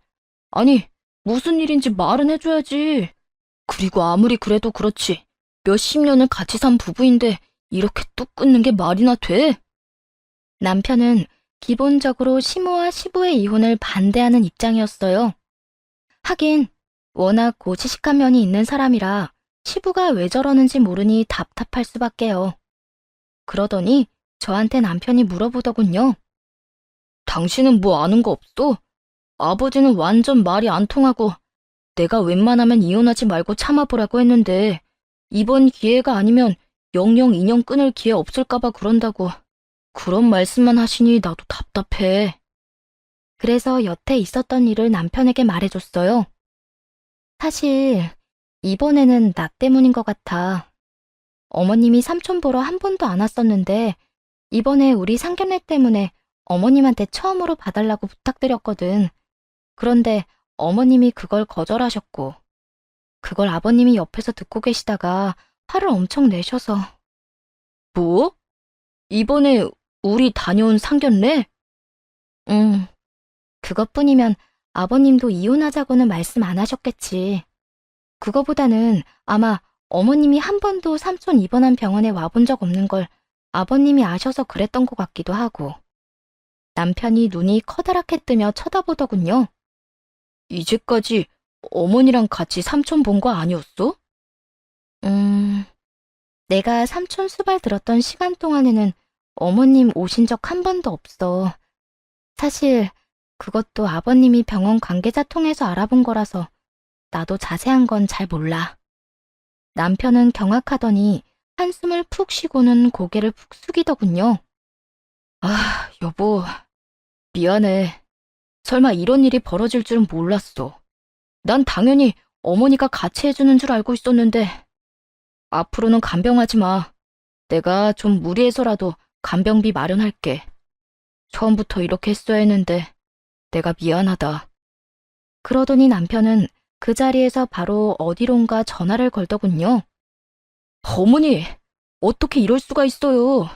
아니 무슨 일인지 말은 해줘야지. 그리고 아무리 그래도 그렇지 몇십 년을 같이 산 부부인데 이렇게 뚝 끊는 게 말이나 돼? 남편은 기본적으로 시모와 시부의 이혼을 반대하는 입장이었어요. 하긴 워낙 고지식한 면이 있는 사람이라 시부가 왜 저러는지 모르니 답답할 수밖에요. 그러더니 저한테 남편이 물어보더군요. 당신은 뭐 아는 거 없어? 아버지는 완전 말이 안 통하고 내가 웬만하면 이혼하지 말고 참아보라고 했는데 이번 기회가 아니면 영영 인연 끊을 기회 없을까봐 그런다고 그런 말씀만 하시니 나도 답답해. 그래서 여태 있었던 일을 남편에게 말해줬어요. 사실 이번에는 나 때문인 것 같아. 어머님이 삼촌 보러 한 번도 안 왔었는데 이번에 우리 상견례 때문에 어머님한테 처음으로 봐달라고 부탁드렸거든. 그런데 어머님이 그걸 거절하셨고 그걸 아버님이 옆에서 듣고 계시다가 화를 엄청 내셔서. 뭐? 이번에 우리 다녀온 상견례? 응. 그것뿐이면 아버님도 이혼하자고는 말씀 안 하셨겠지. 그거보다는 아마 어머님이 한 번도 삼촌 입원한 병원에 와본 적 없는 걸 아버님이 아셔서 그랬던 것 같기도 하고. 남편이 눈이 커다랗게 뜨며 쳐다보더군요. 이제까지 어머니랑 같이 삼촌 본 거 아니었어? 내가 삼촌 수발 들었던 시간 동안에는 어머님 오신 적 한 번도 없어. 사실 그것도 아버님이 병원 관계자 통해서 알아본 거라서 나도 자세한 건 잘 몰라. 남편은 경악하더니 한숨을 푹 쉬고는 고개를 푹 숙이더군요. 아, 여보, 미안해. 설마 이런 일이 벌어질 줄은 몰랐어. 난 당연히 어머니가 같이 해주는 줄 알고 있었는데 앞으로는 간병하지 마. 내가 좀 무리해서라도 간병비 마련할게. 처음부터 이렇게 했어야 했는데 내가 미안하다. 그러더니 남편은 그 자리에서 바로 어디론가 전화를 걸더군요. 어머니, 어떻게 이럴 수가 있어요.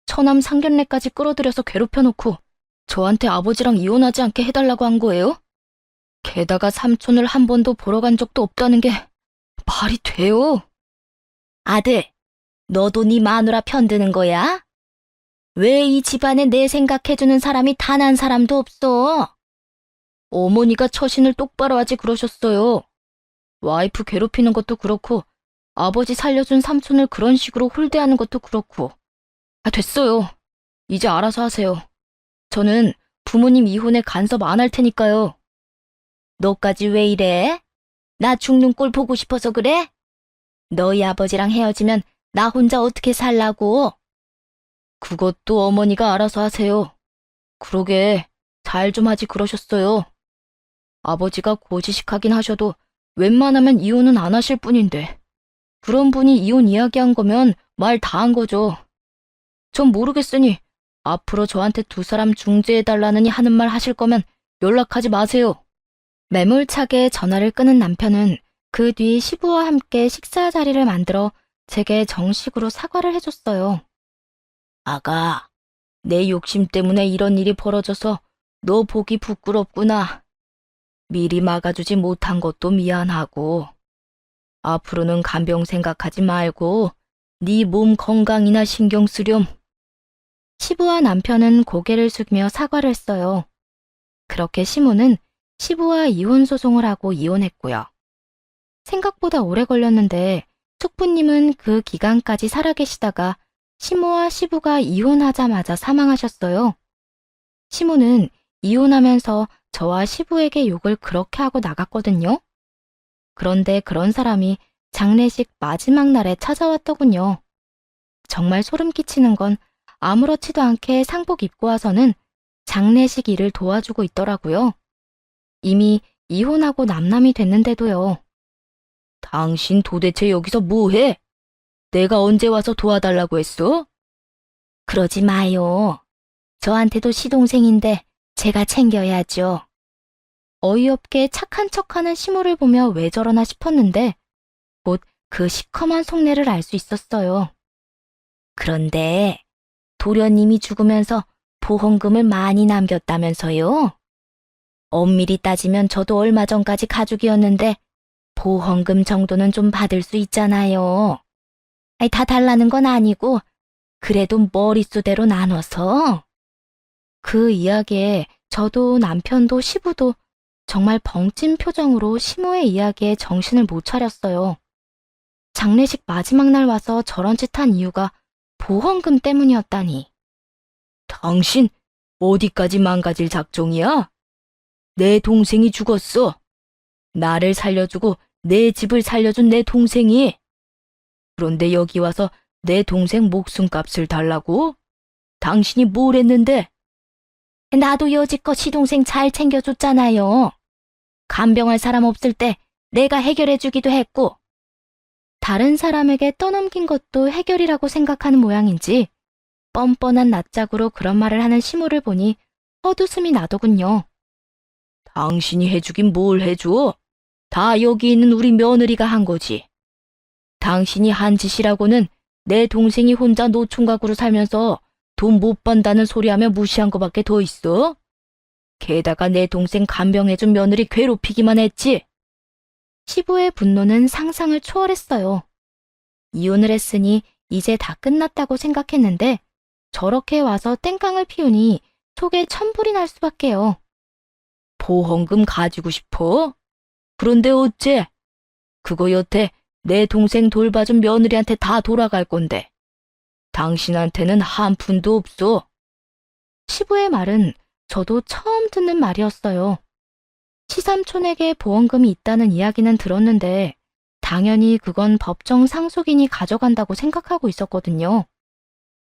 처남 상견례까지 끌어들여서 괴롭혀놓고 저한테 아버지랑 이혼하지 않게 해달라고 한 거예요? 게다가 삼촌을 한 번도 보러 간 적도 없다는 게 말이 돼요? 아들, 너도 네 마누라 편드는 거야? 왜 이 집안에 내 생각해주는 사람이 단 한 사람도 없어? 어머니가 처신을 똑바로 하지 그러셨어요. 와이프 괴롭히는 것도 그렇고 아버지 살려준 삼촌을 그런 식으로 홀대하는 것도 그렇고. 아, 됐어요. 이제 알아서 하세요. 저는 부모님 이혼에 간섭 안 할 테니까요. 너까지 왜 이래? 나 죽는 꼴 보고 싶어서 그래? 너희 아버지랑 헤어지면 나 혼자 어떻게 살라고? 그것도 어머니가 알아서 하세요. 그러게 잘 좀 하지 그러셨어요. 아버지가 고지식하긴 하셔도 웬만하면 이혼은 안 하실 분인데 그런 분이 이혼 이야기한 거면 말 다 한 거죠. 전 모르겠으니 앞으로 저한테 두 사람 중재해달라느니 하는 말 하실 거면 연락하지 마세요. 매몰차게 전화를 끊은 남편은 그 뒤 시부와 함께 식사 자리를 만들어 제게 정식으로 사과를 해줬어요. 아가, 내 욕심 때문에 이런 일이 벌어져서 너 보기 부끄럽구나. 미리 막아주지 못한 것도 미안하고 앞으로는 간병 생각하지 말고 네 몸 건강이나 신경 쓰렴. 시부와 남편은 고개를 숙이며 사과를 했어요. 그렇게 시모는 시부와 이혼 소송을 하고 이혼했고요. 생각보다 오래 걸렸는데 숙부님은 그 기간까지 살아계시다가 시모와 시부가 이혼하자마자 사망하셨어요. 시모는 이혼하면서 저와 시부에게 욕을 그렇게 하고 나갔거든요. 그런데 그런 사람이 장례식 마지막 날에 찾아왔더군요. 정말 소름 끼치는 건 아무렇지도 않게 상복 입고 와서는 장례식 일을 도와주고 있더라고요. 이미 이혼하고 남남이 됐는데도요. 당신 도대체 여기서 뭐해? 내가 언제 와서 도와달라고 했어? 그러지 마요. 저한테도 시동생인데 제가 챙겨야죠. 어이없게 착한 척하는 시모를 보며 왜 저러나 싶었는데 곧 그 시커먼 속내를 알 수 있었어요. 그런데 도련님이 죽으면서 보험금을 많이 남겼다면서요? 엄밀히 따지면 저도 얼마 전까지 가족이었는데 보험금 정도는 좀 받을 수 있잖아요. 아니, 다 달라는 건 아니고 그래도 머릿수대로 나눠서. 그 이야기에 저도 남편도 시부도 정말 벙찐 표정으로 시모의 이야기에 정신을 못 차렸어요. 장례식 마지막 날 와서 저런 짓 한 이유가 보험금 때문이었다니. 당신 어디까지 망가질 작정이야? 내 동생이 죽었어. 나를 살려주고 내 집을 살려준 내 동생이. 그런데 여기 와서 내 동생 목숨값을 달라고? 당신이 뭘 했는데? 나도 여지껏 시동생 잘 챙겨줬잖아요. 간병할 사람 없을 때 내가 해결해주기도 했고. 다른 사람에게 떠넘긴 것도 해결이라고 생각하는 모양인지 뻔뻔한 낯짝으로 그런 말을 하는 시모를 보니 헛웃음이 나더군요. 당신이 해주긴 뭘 해줘? 다 여기 있는 우리 며느리가 한 거지. 당신이 한 짓이라고는 내 동생이 혼자 노총각으로 살면서 돈 못 번다는 소리하며 무시한 거밖에 더 있어? 게다가 내 동생 간병해준 며느리 괴롭히기만 했지. 시부의 분노는 상상을 초월했어요. 이혼을 했으니 이제 다 끝났다고 생각했는데 저렇게 와서 땡깡을 피우니 속에 천불이 날 수밖에요. 보험금 가지고 싶어? 그런데 어째? 그거 여태 내 동생 돌봐준 며느리한테 다 돌아갈 건데 당신한테는 한 푼도 없어. 시부의 말은 저도 처음 듣는 말이었어요. 시삼촌에게 보험금이 있다는 이야기는 들었는데 당연히 그건 법정 상속인이 가져간다고 생각하고 있었거든요.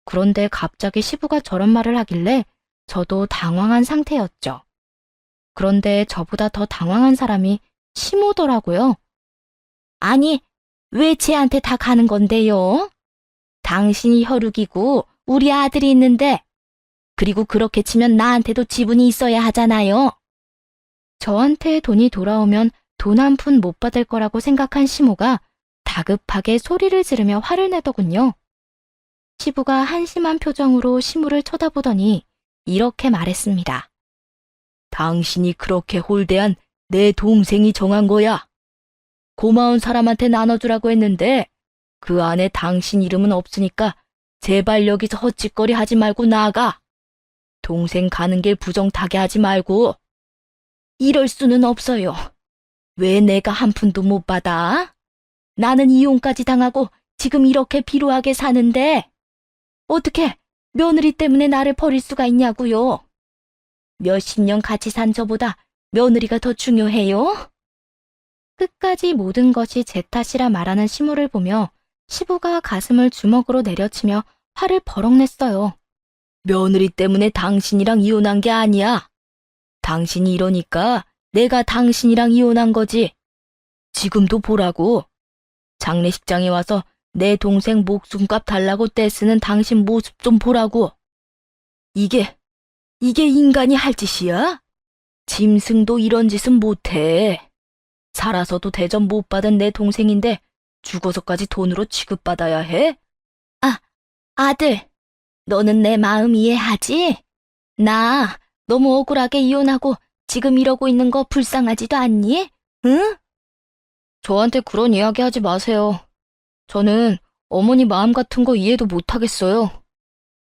그런데 갑자기 시부가 저런 말을 하길래 저도 당황한 상태였죠. 그런데 저보다 더 당황한 사람이 시모더라고요. 아니, 왜 쟤한테 다 가는 건데요? 당신이 혈육이고 우리 아들이 있는데, 그리고 그렇게 치면 나한테도 지분이 있어야 하잖아요. 저한테 돈이 돌아오면 돈 한 푼 못 받을 거라고 생각한 시모가 다급하게 소리를 지르며 화를 내더군요. 시부가 한심한 표정으로 시모를 쳐다보더니 이렇게 말했습니다. 당신이 그렇게 홀대한 내 동생이 정한 거야. 고마운 사람한테 나눠주라고 했는데 그 안에 당신 이름은 없으니까 제발 여기서 헛짓거리 하지 말고 나가. 동생 가는 길 부정 타게 하지 말고. 이럴 수는 없어요. 왜 내가 한 푼도 못 받아? 나는 이혼까지 당하고 지금 이렇게 비루하게 사는데 어떻게 며느리 때문에 나를 버릴 수가 있냐고요? 몇십 년 같이 산 저보다 며느리가 더 중요해요? 끝까지 모든 것이 제 탓이라 말하는 시모를 보며 시부가 가슴을 주먹으로 내려치며 화를 버럭 냈어요. 며느리 때문에 당신이랑 이혼한 게 아니야. 당신이 이러니까 내가 당신이랑 이혼한 거지. 지금도 보라고. 장례식장에 와서 내 동생 목숨값 달라고 떼쓰는 당신 모습 좀 보라고. 이게 인간이 할 짓이야? 짐승도 이런 짓은 못해. 살아서도 대접 못 받은 내 동생인데 죽어서까지 돈으로 취급받아야 해? 아들, 너는 내 마음 이해하지? 나 너무 억울하게 이혼하고 지금 이러고 있는 거 불쌍하지도 않니? 응? 저한테 그런 이야기 하지 마세요. 저는 어머니 마음 같은 거 이해도 못하겠어요.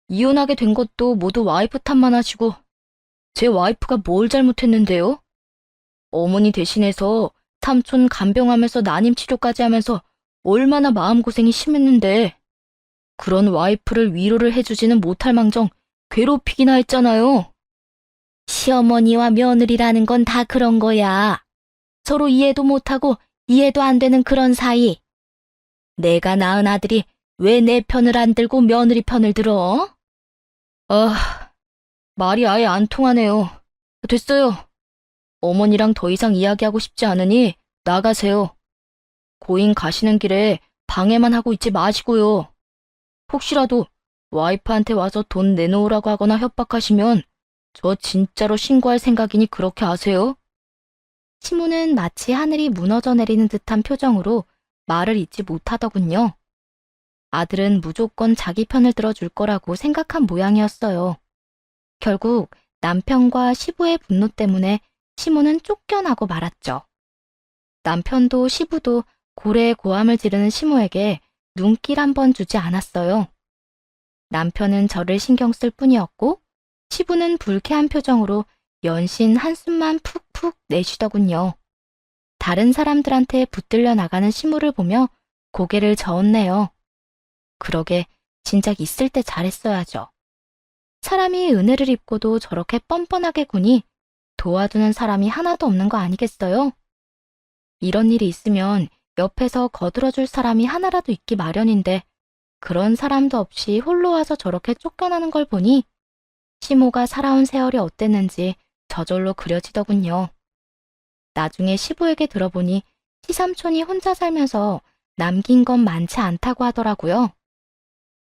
이혼하게 된 것도 모두 와이프 탓만 하시고 제 와이프가 뭘 잘못했는데요? 어머니 대신해서 삼촌 간병하면서 난임 치료까지 하면서 얼마나 마음고생이 심했는데 그런 와이프를 위로를 해주지는 못할 망정 괴롭히기나 했잖아요. 시어머니와 며느리라는 건 다 그런 거야. 서로 이해도 못하고 이해도 안 되는 그런 사이. 내가 낳은 아들이 왜 내 편을 안 들고 며느리 편을 들어? 말이 아예 안 통하네요. 됐어요. 어머니랑 더 이상 이야기하고 싶지 않으니 나가세요. 고인 가시는 길에 방해만 하고 있지 마시고요. 혹시라도 와이프한테 와서 돈 내놓으라고 하거나 협박하시면 저 진짜로 신고할 생각이니 그렇게 아세요? 시모는 마치 하늘이 무너져 내리는 듯한 표정으로 말을 잇지 못하더군요. 아들은 무조건 자기 편을 들어줄 거라고 생각한 모양이었어요. 결국 남편과 시부의 분노 때문에 시모는 쫓겨나고 말았죠. 남편도 시부도 고래의 고함을 지르는 시모에게 눈길 한 번 주지 않았어요. 남편은 저를 신경 쓸 뿐이었고 시부는 불쾌한 표정으로 연신 한숨만 푹푹 내쉬더군요. 다른 사람들한테 붙들려 나가는 시모를 보며 고개를 저었네요. 그러게 진작 있을 때 잘했어야죠. 사람이 은혜를 입고도 저렇게 뻔뻔하게 구니 도와주는 사람이 하나도 없는 거 아니겠어요? 이런 일이 있으면 옆에서 거들어줄 사람이 하나라도 있기 마련인데 그런 사람도 없이 홀로 와서 저렇게 쫓겨나는 걸 보니 시모가 살아온 세월이 어땠는지 저절로 그려지더군요. 나중에 시부에게 들어보니 시삼촌이 혼자 살면서 남긴 건 많지 않다고 하더라고요.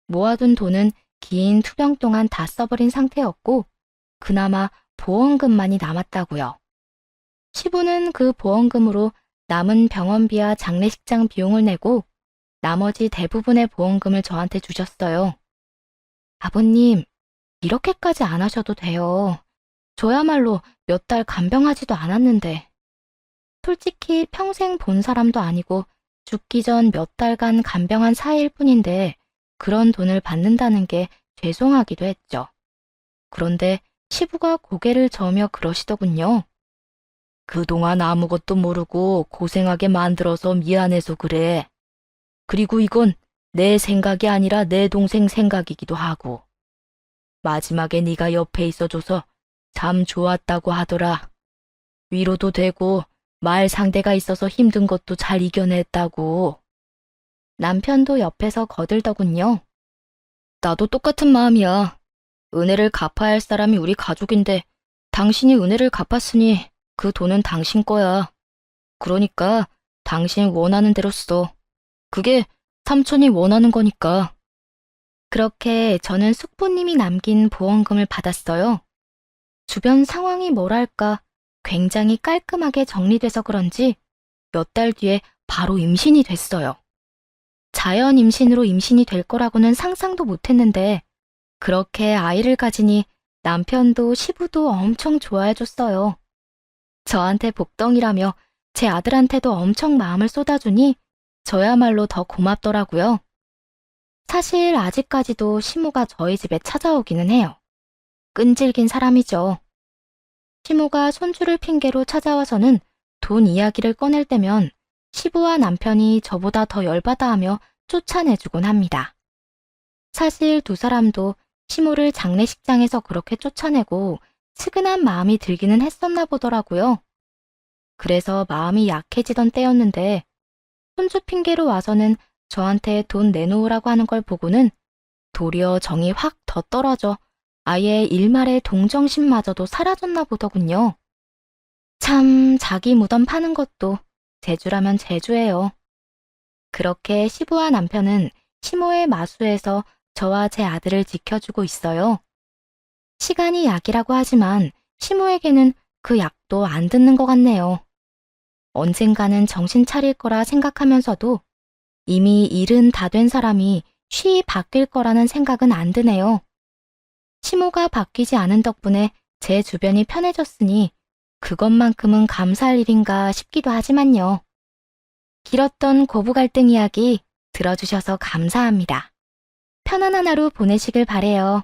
모아둔 돈은 긴 투병 동안 다 써버린 상태였고 그나마 보험금만이 남았다고요. 시부는 그 보험금으로 남은 병원비와 장례식장 비용을 내고 나머지 대부분의 보험금을 저한테 주셨어요. 아버님, 이렇게까지 안 하셔도 돼요. 저야말로 몇 달 간병하지도 않았는데. 솔직히 평생 본 사람도 아니고 죽기 전 몇 달간 간병한 사이일 뿐인데 그런 돈을 받는다는 게 죄송하기도 했죠. 그런데 시부가 고개를 저으며 그러시더군요. 그동안 아무것도 모르고 고생하게 만들어서 미안해서 그래. 그리고 이건 내 생각이 아니라 내 동생 생각이기도 하고. 마지막에 네가 옆에 있어줘서 참 좋았다고 하더라. 위로도 되고 말 상대가 있어서 힘든 것도 잘 이겨냈다고. 남편도 옆에서 거들더군요. 나도 똑같은 마음이야. 은혜를 갚아야 할 사람이 우리 가족인데 당신이 은혜를 갚았으니 그 돈은 당신 거야. 그러니까 당신 원하는 대로 써. 그게 삼촌이 원하는 거니까. 그렇게 저는 숙부님이 남긴 보험금을 받았어요. 주변 상황이 뭐랄까 굉장히 깔끔하게 정리돼서 그런지 몇 달 뒤에 바로 임신이 됐어요. 자연 임신으로 임신이 될 거라고는 상상도 못했는데 그렇게 아이를 가지니 남편도 시부도 엄청 좋아해줬어요. 저한테 복덩이라며 제 아들한테도 엄청 마음을 쏟아주니 저야말로 더 고맙더라고요. 사실 아직까지도 시모가 저희 집에 찾아오기는 해요. 끈질긴 사람이죠. 시모가 손주를 핑계로 찾아와서는 돈 이야기를 꺼낼 때면 시부와 남편이 저보다 더 열받아하며 쫓아내주곤 합니다. 사실 두 사람도 시모를 장례식장에서 그렇게 쫓아내고 측은한 마음이 들기는 했었나 보더라고요. 그래서 마음이 약해지던 때였는데 손주 핑계로 와서는 저한테 돈 내놓으라고 하는 걸 보고는 도리어 정이 확 더 떨어져 아예 일말의 동정심마저도 사라졌나 보더군요. 참 자기 무덤 파는 것도 재주라면 재주예요. 그렇게 시부와 남편은 시모의 마수에서 저와 제 아들을 지켜주고 있어요. 시간이 약이라고 하지만 시모에게는 그 약도 안 듣는 것 같네요. 언젠가는 정신 차릴 거라 생각하면서도 이미 일은 다 된 사람이 쉬이 바뀔 거라는 생각은 안 드네요. 시모가 바뀌지 않은 덕분에 제 주변이 편해졌으니 그것만큼은 감사할 일인가 싶기도 하지만요. 길었던 고부 갈등 이야기 들어주셔서 감사합니다. 편안한 하루 보내시길 바래요.